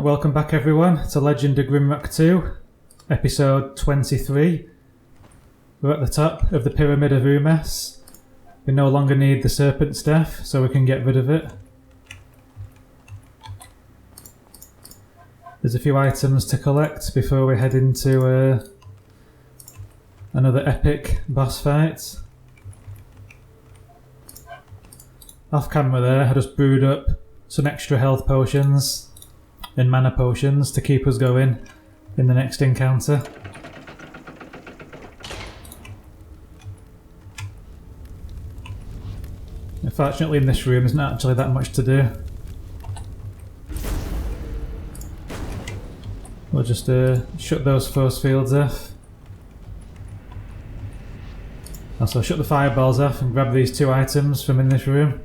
Welcome back everyone to Legend of Grimrock 2, episode 23. We're at the top of the Pyramid of Umes. We no longer need the serpent staff, so we can get rid of it. There's a few items to collect before we head into another epic boss fight. Off camera there, I just brewed up some extra health potions and mana potions to keep us going in the next encounter. Unfortunately in this room there's not actually that much to do. We'll just shut those force fields off. Also shut the fireballs off and grab these two items from in this room.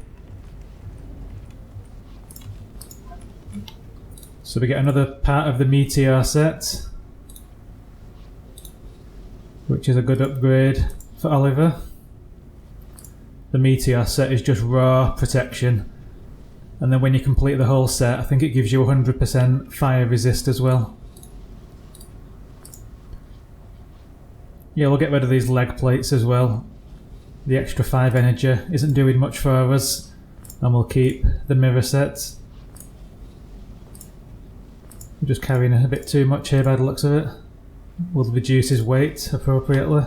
So we get another part of the Meteor set, which is a good upgrade for Oliver. The Meteor set is just raw protection, and then when you complete the whole set I think it gives you 100% fire resist as well. Yeah, we'll get rid of these leg plates as well. The extra 5 energy isn't doing much for us, and we'll keep the mirror set. We're just carrying a bit too much here by the looks of it. We'll reduce his weight appropriately.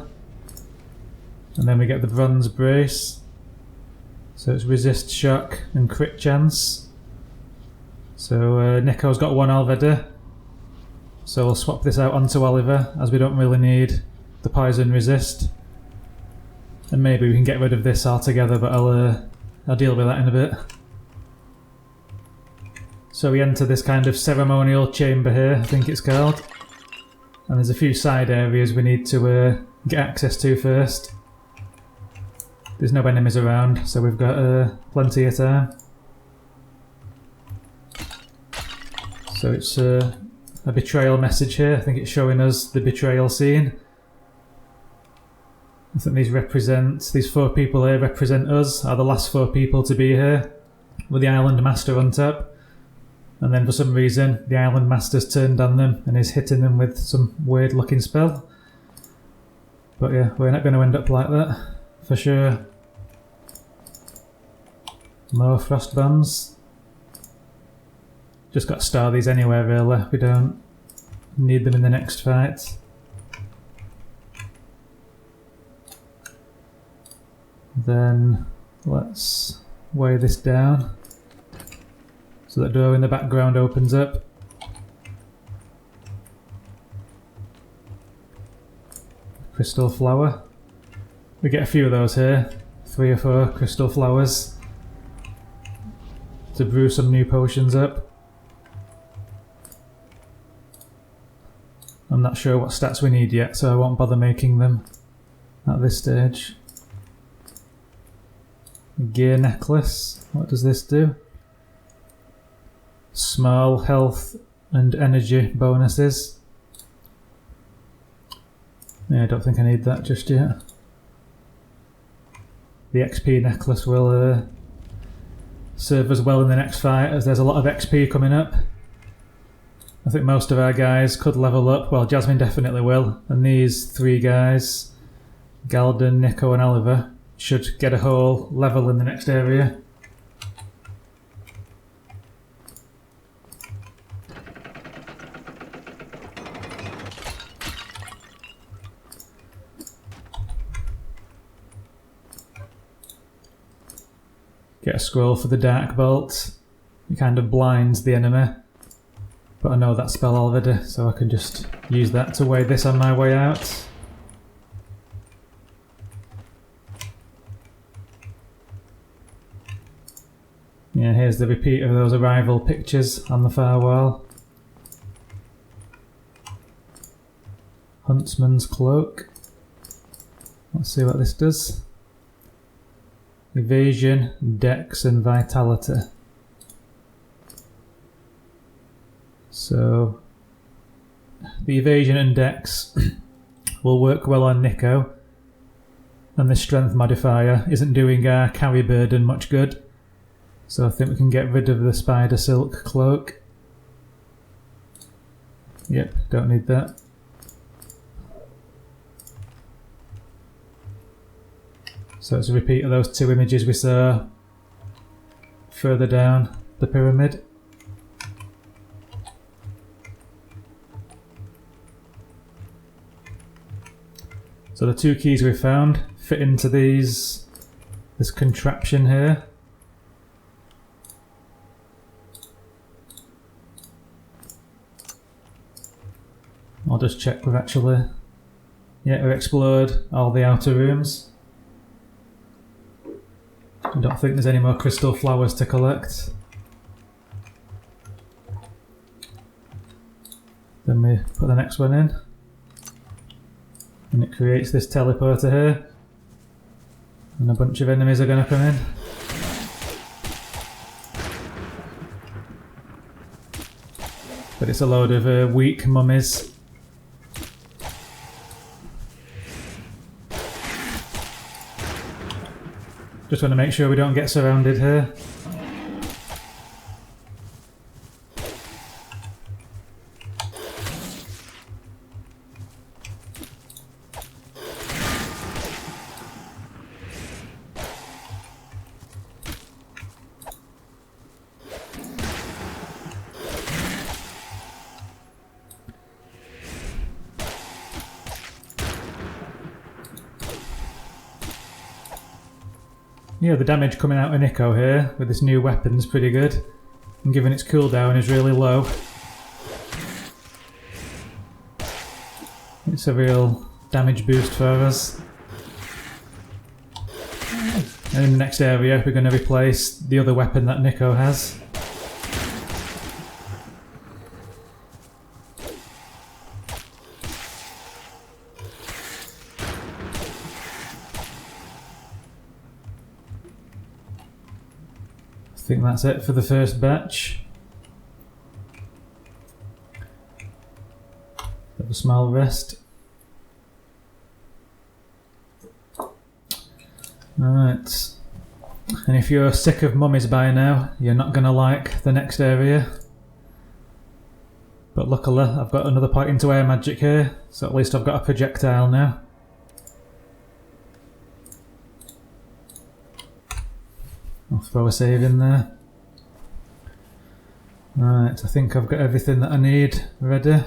And then we get the bronze brace. So it's resist shock and crit chance. So Nico's got one already. So we'll swap this out onto Oliver, as we don't really need the poison resist. And maybe we can get rid of this altogether, but I'll deal with that in a bit. So we enter this kind of ceremonial chamber here, I think it's called. And there's a few side areas we need to get access to first. There's no enemies around, so we've got plenty of time. So it's a betrayal message here. I think it's showing us the betrayal scene. I think these 4 people here represent us, are the last 4 people to be here, with the Island Master on top. And then for some reason the Island Master's turned on them and is hitting them with some weird looking spell. But yeah, we're not going to end up like that, for sure. More frost bombs. Just got to store these anywhere really, we don't need them in the next fight. Then let's weigh this down. So that door in the background opens up. Crystal flower. We get a few of those here. 3 or 4 crystal flowers. To brew some new potions up. I'm not sure what stats we need yet, so I won't bother making them at this stage. Gear necklace. What does this do? Small health and energy bonuses. Yeah, I don't think I need that just yet. The XP necklace will serve us well in the next fight, as there's a lot of XP coming up. I think most of our guys could level up. Well, Jasmin definitely will, and these 3 guys, Galden, Nico and Oliver, should get a whole level in the next area. Get a scroll for the Dark Bolt. It kind of blinds the enemy. But I know that spell already, so I can just use that to weigh this on my way out. Yeah, here's the repeat of those arrival pictures on the far wall. Huntsman's cloak. Let's see what this does. Evasion, dex and vitality. So the evasion and dex will work well on Nico, and the strength modifier isn't doing our carry burden much good. So I think we can get rid of the spider silk cloak. Yep, don't need that. So it's a repeat of those two images we saw further down the pyramid. So the two keys we found fit into this contraption here. I'll just check we've actually, yeah, we've explored all the outer rooms. I don't think there's any more crystal flowers to collect. Then we put the next one in. And it creates this teleporter here. And a bunch of enemies are going to come in. But it's a load of weak mummies. Just want to make sure we don't get surrounded here. Yeah, the damage coming out of Nico here with this new weapon is pretty good, and given its cooldown is really low. It's a real damage boost for us. And in the next area we're going to replace the other weapon that Nico has. I think that's it for the first batch. Have a small rest. Right. And if you're sick of mummies by now, you're not going to like the next area. But luckily I've got another point to air magic here, so at least I've got a projectile now. I'll throw a save in there. Right, I think I've got everything that I need ready.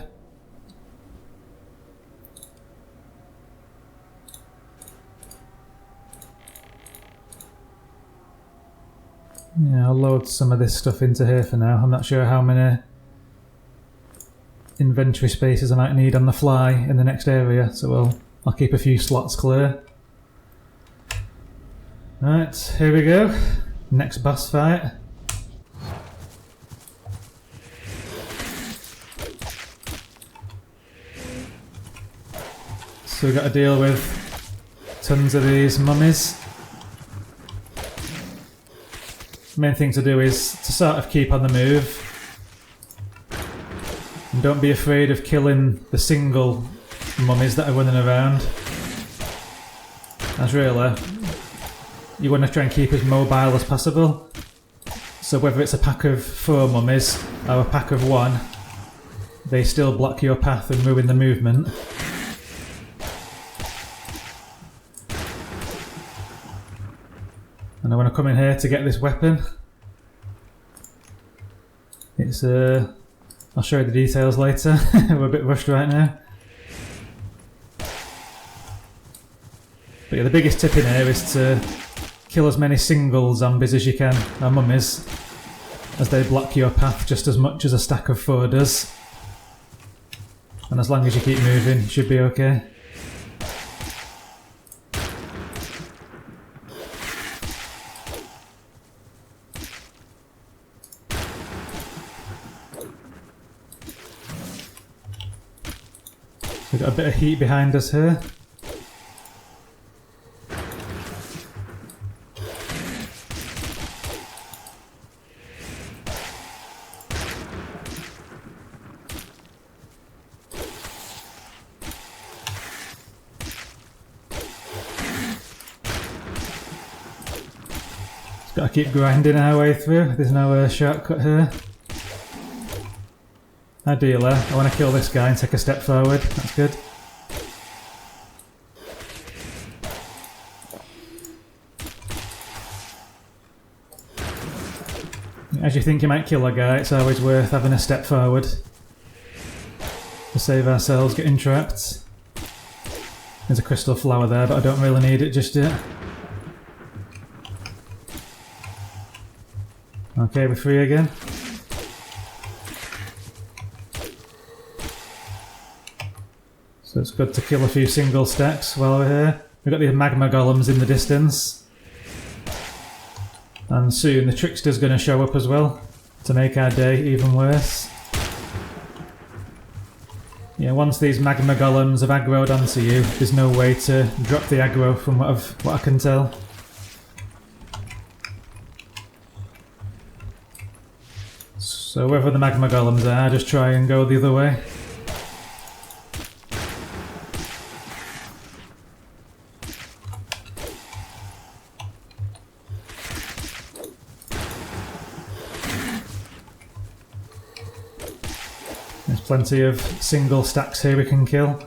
Yeah, I'll load some of this stuff into here for now. I'm not sure how many inventory spaces I might need on the fly in the next area, so I'll keep a few slots clear. Right, here we go. Next boss fight. So we've got to deal with tons of these mummies. The main thing to do is to sort of keep on the move. And don't be afraid of killing the single mummies that are running around. That's really, you want to try and keep as mobile as possible. So whether it's a pack of 4 mummies or a pack of 1, they still block your path and ruin the movement. And I want to come in here to get this weapon. It's I'll show you the details later. We're a bit rushed right now. But yeah, the biggest tip in here is to kill as many single zombies as you can, or mummies, as they block your path just as much as a stack of 4 does. And as long as you keep moving, you should be okay. We've got a bit of heat behind us here. Got to keep grinding our way through, there's no shortcut here. Ideally, I want to kill this guy and take a step forward. That's good. As you think you might kill a guy, it's always worth having a step forward to save ourselves getting trapped. There's a crystal flower there, but I don't really need it just yet. Okay, we're free again. So it's good to kill a few single stacks while we're here. We've got the Magma Golems in the distance. And soon the Trickster's going to show up as well, to make our day even worse. Yeah, once these Magma Golems have aggroed onto you, there's no way to drop the aggro from what I can tell. So wherever the Magma Golems are, just try and go the other way. There's plenty of single stacks here we can kill,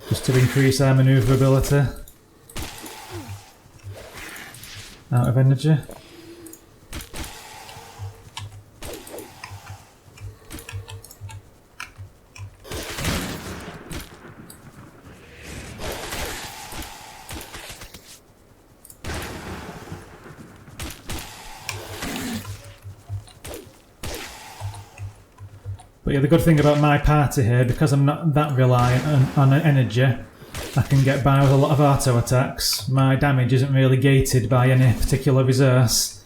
just to increase our manoeuvrability. Out of energy. But yeah, the good thing about my party here, because I'm not that reliant on energy, I can get by with a lot of auto attacks. My damage isn't really gated by any particular resource,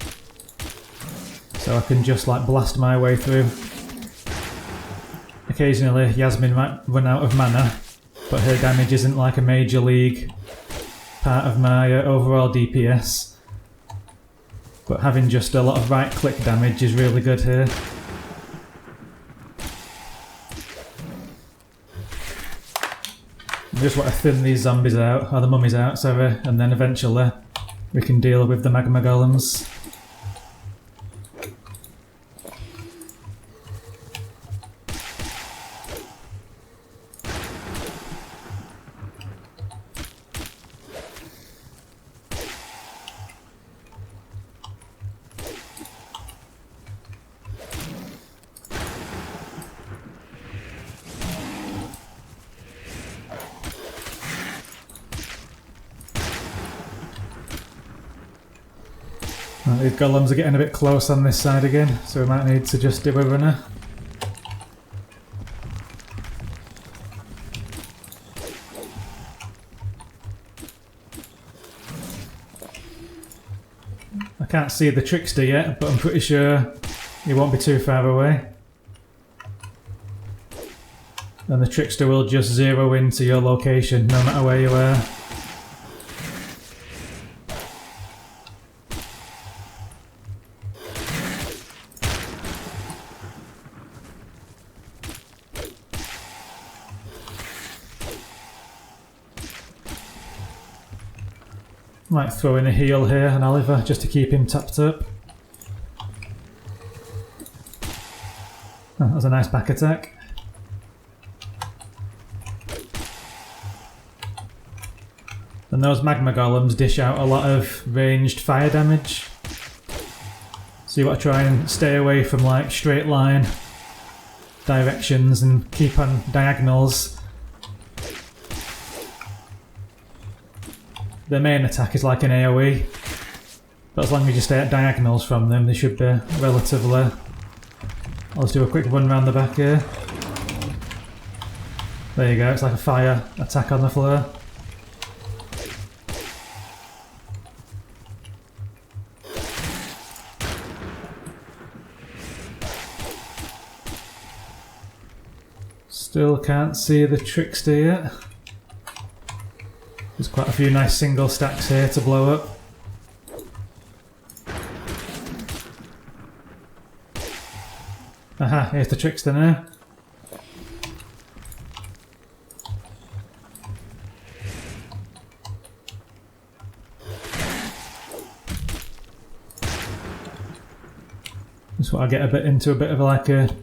so I can just like blast my way through. Occasionally Jasmin might run out of mana, but her damage isn't like a major league part of my overall DPS. But having just a lot of right click damage is really good here. I just want to thin these zombies out, or the mummies out, sorry, and then eventually we can deal with the Magma Golems. These golems are getting a bit close on this side again, so we might need to just do a runner. I can't see the Trickster yet, but I'm pretty sure he won't be too far away. And the Trickster will just zero into your location no matter where you are. Might throw in a heal here on Oliver just to keep him topped up. Oh, that was a nice back attack. And those Magma Golems dish out a lot of ranged fire damage. So you want to try and stay away from like straight line directions and keep on diagonals. Their main attack is like an AoE, but as long as you stay at diagonals from them, they should be relatively... I'll just do a quick run around the back here. There you go, it's like a fire attack on the floor. Still can't see the Trickster yet. There's quite a few nice single stacks here to blow up. Aha, here's the Trickster now. Just what I get a bit into a bit of like a...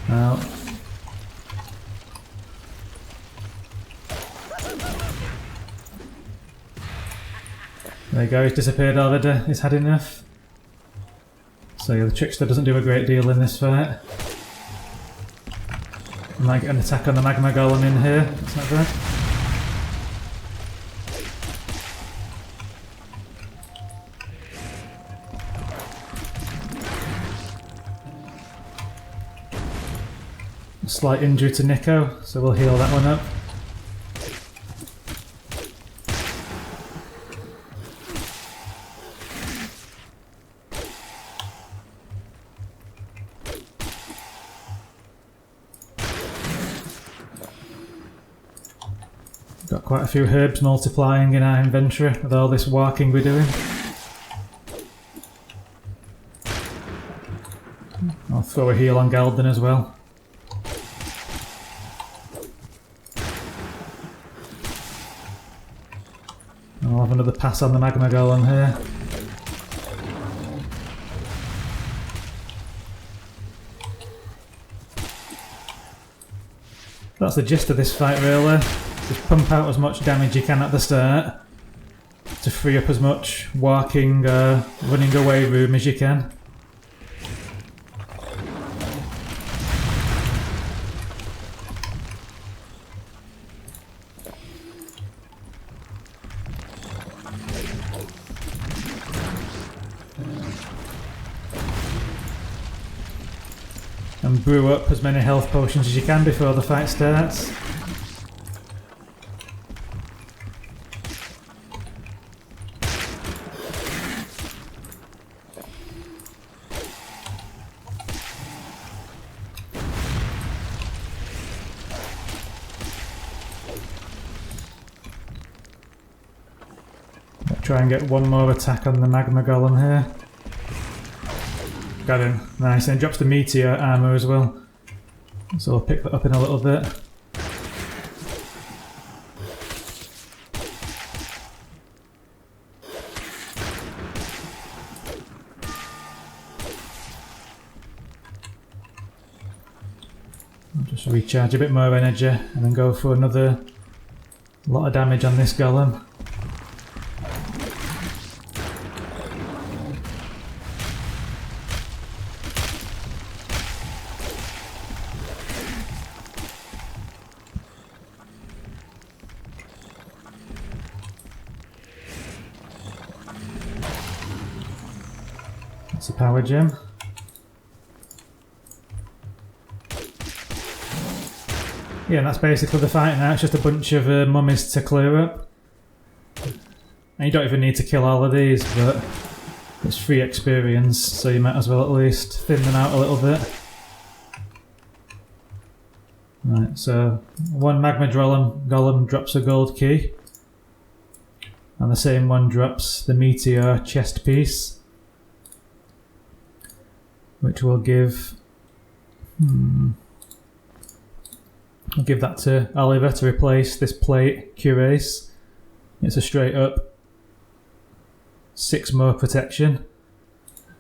Well, there you go, he's disappeared already, he's had enough. So yeah, the trickster doesn't do a great deal in this fight. I might get an attack on the Magma Golem in here, that's not bad. A slight injury to Nico, so we'll heal that one up. Got quite a few herbs multiplying in our inventory with all this walking we're doing. I'll throw a heal on Galden as well. I'll have another pass on the Magma Golem here. That's the gist of this fight really. Just pump out as much damage you can at the start to free up as much walking, running away room as you can. And brew up as many health potions as you can before the fight starts. Try and get one more attack on the Magma Golem here. Got him. Nice, and it drops the Meteor armour as well. So I'll pick that up in a little bit. I'll just recharge a bit more energy and then go for another lot of damage on this golem. That's a power gem. Yeah, and that's basically the fight now. It's just a bunch of mummies to clear up. And you don't even need to kill all of these, but it's free experience, so you might as well at least thin them out a little bit. Right, so one Magma Golem drops a gold key, and the same one drops the Meteor chest piece, which will give... I'll give that to Oliver to replace this plate cuirass. It's a straight up 6 more protection,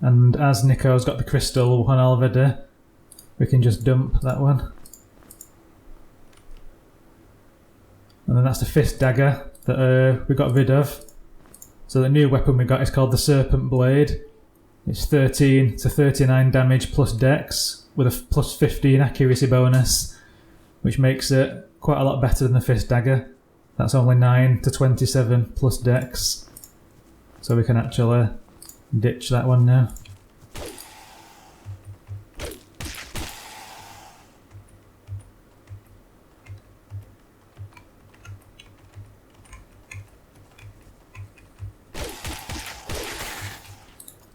and as Nico's got the crystal one already, we can just dump that one. And then that's the fist dagger that we got rid of. So the new weapon we got is called the Serpent Blade. It's 13 to 39 damage plus dex with a plus 15 accuracy bonus, which makes it quite a lot better than the fist dagger. That's only 9 to 27 plus dex. So we can actually ditch that one now.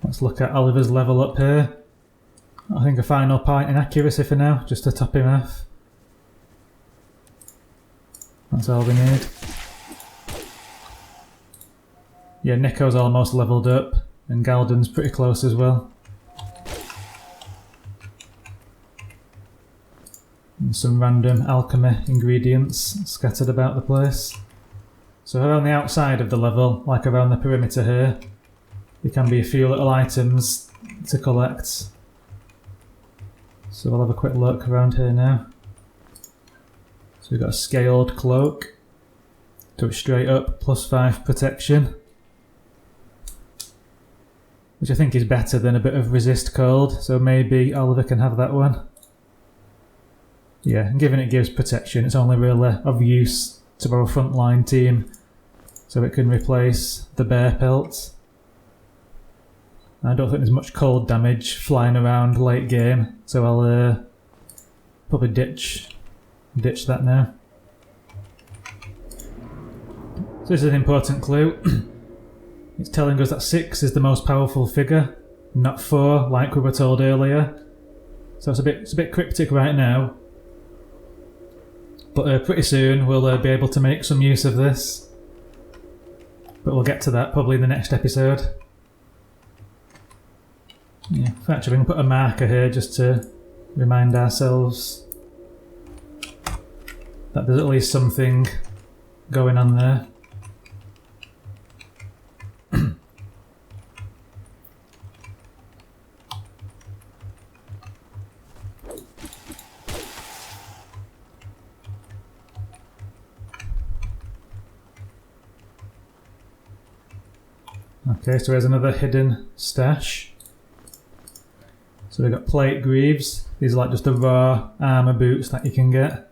Let's look at Oliver's level up here. I think a final point in accuracy for now, just to top him off. That's all we need. Yeah, Nico's almost leveled up, and Galden's pretty close as well. and some random alchemy ingredients scattered about the place. So around the outside of the level, like around the perimeter here, there can be a few little items to collect. So we'll have a quick look around here now. So we've got a scaled cloak, to straight up +5 protection, which I think is better than a bit of resist cold, so maybe Oliver can have that one. Yeah, and given it gives protection, it's only really of use to our frontline team, so it can replace the bear pelt. I don't think there's much cold damage flying around late game, so I'll probably ditch that now. So this is an important clue. It's telling us that 6 is the most powerful figure, not 4 like we were told earlier. So it's a bit cryptic right now, but pretty soon we'll be able to make some use of this. But we'll get to that probably in the next episode. Yeah, actually we can put a marker here just to remind ourselves that there's at least something going on there. Okay, so here's another hidden stash. So we've got plate greaves. These are like just the raw armour boots that you can get.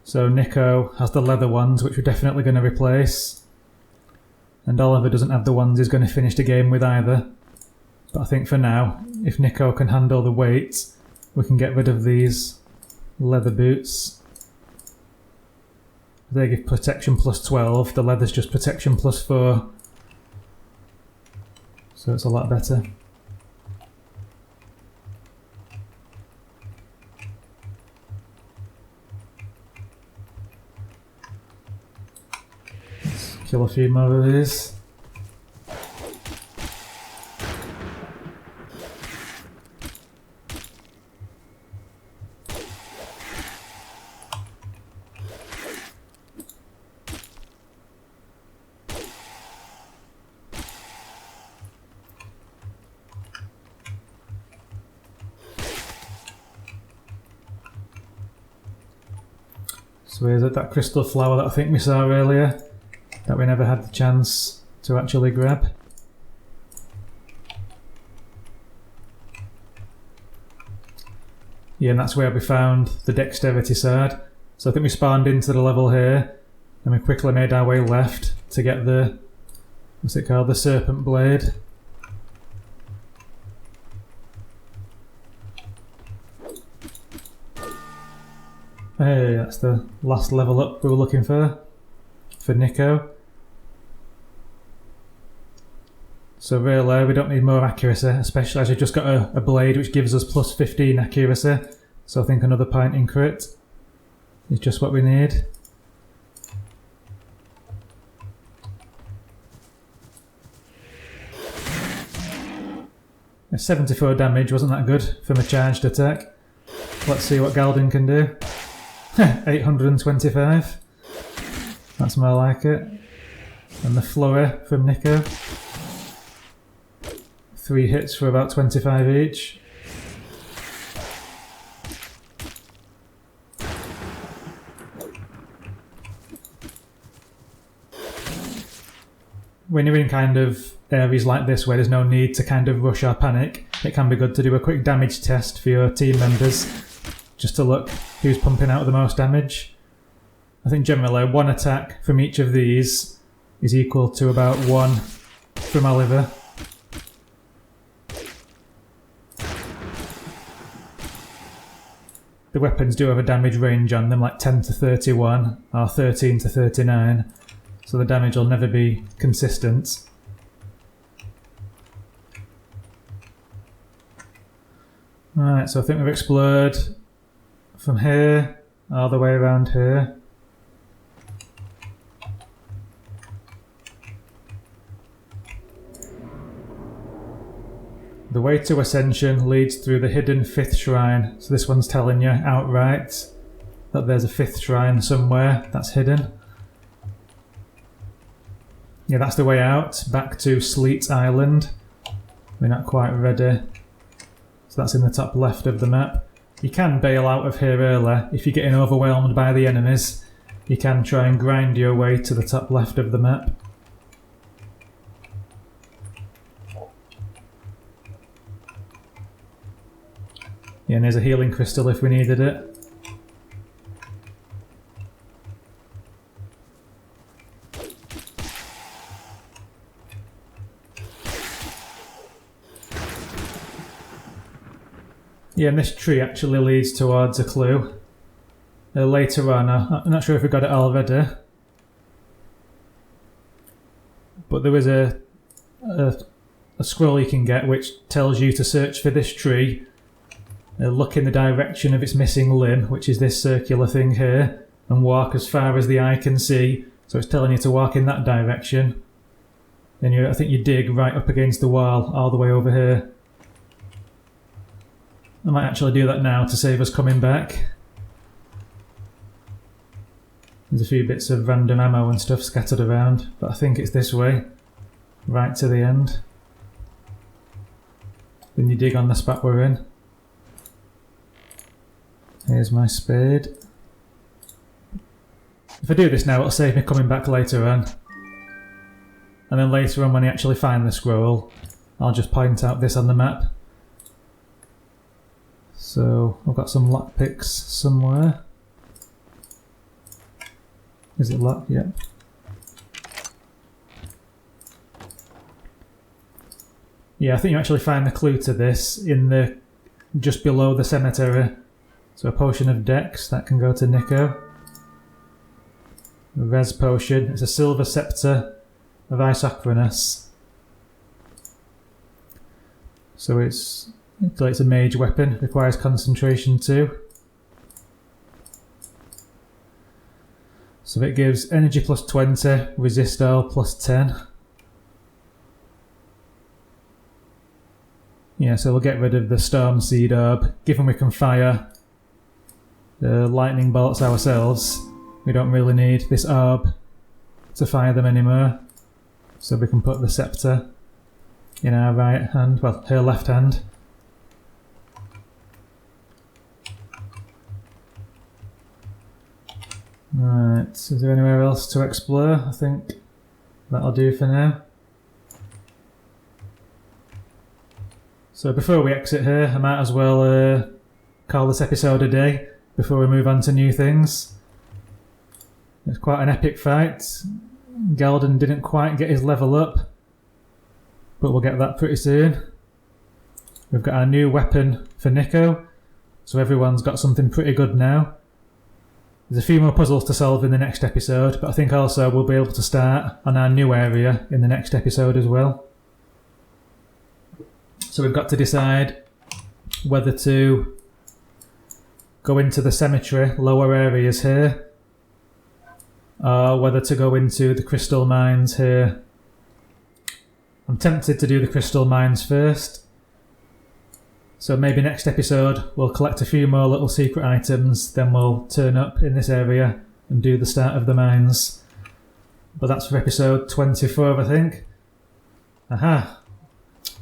So Nico has the leather ones, which we're definitely going to replace. And Oliver doesn't have the ones he's going to finish the game with either. But I think for now, if Nico can handle the weight, we can get rid of these leather boots. They give protection +12, the leather's just protection +4. So it's a lot better. Let's kill a few more of these. So here's that crystal flower that I think we saw earlier, that we never had the chance to actually grab. Yeah, and that's where we found the dexterity sword. So I think we spawned into the level here, and we quickly made our way left to get the, what's it called, the serpent blade. Hey, that's the last level up we were looking for Nico. So really, we don't need more accuracy, especially as we've just got a blade which gives us +15 accuracy. So I think another point in crit is just what we need. A 74 damage, wasn't that good from a charged attack? Let's see what Galden can do. 825. That's more like it. And the flurry from Nico. 3 hits for about 25 each. When you're in kind of areas like this where there's no need to kind of rush or panic, it can be good to do a quick damage test for your team members, just to look who's pumping out the most damage. I think generally 1 attack from each of these is equal to about 1 from Oliver. The weapons do have a damage range on them, like 10 to 31 or 13 to 39, so the damage will never be consistent. Right, so I think we've explored from here all the way around here. The way to ascension leads through the hidden 5th shrine. So this one's telling you outright that there's a 5th shrine somewhere that's hidden. Yeah, that's the way out, back to Sleet Island. We're not quite ready. So that's in the top left of the map. You can bail out of here early. If you're getting overwhelmed by the enemies, you can try and grind your way to the top left of the map. Yeah, and there's a healing crystal if we needed it. Yeah, and this tree actually leads towards a clue. Later on, I'm not sure if we got it already, but there was a scroll you can get which tells you to search for this tree, look in the direction of its missing limb, which is this circular thing here, and walk as far as the eye can see. So it's telling you to walk in that direction. Then I think you dig right up against the wall all the way over here. I might actually do that now to save us coming back. There's a few bits of random ammo and stuff scattered around, but I think it's this way, right to the end. Then you dig on the spot we're in. Here's my spade. If I do this now, it'll save me coming back later on. And then later on, when I actually find the scroll, I'll just point out this on the map. So I've got some lockpicks somewhere. Is it locked? Yep. Yeah, I think you actually find the clue to this in the just below the cemetery. So a potion of dex, that can go to Nico. A res potion, it's a silver scepter of Isocronus. So it's a mage weapon, requires concentration too. So it gives energy plus 20, resist all plus 10. Yeah, so we'll get rid of the storm seed orb. Given we can fire the lightning bolts ourselves, we don't really need this orb to fire them anymore. So we can put the scepter in our right hand, well, her left hand. Right, is there anywhere else to explore? I think that'll do for now. So before we exit here, I might as well call this episode a day before we move on to new things. It's quite an epic fight. Galden didn't quite get his level up, but we'll get that pretty soon. We've got our new weapon for Nico, so everyone's got something pretty good now. There's a few more puzzles to solve in the next episode, but I think also we'll be able to start on our new area in the next episode as well. So we've got to decide whether to go into the cemetery, lower areas here, or whether to go into the crystal mines here. I'm tempted to do the crystal mines first. So maybe next episode we'll collect a few more little secret items, then we'll turn up in this area and do the start of the mines. But that's for episode 24, I think. Aha!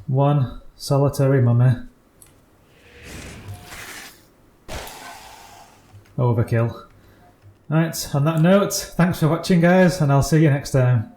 One solitary mummy. Overkill. Right, on that note, thanks for watching guys, and I'll see you next time.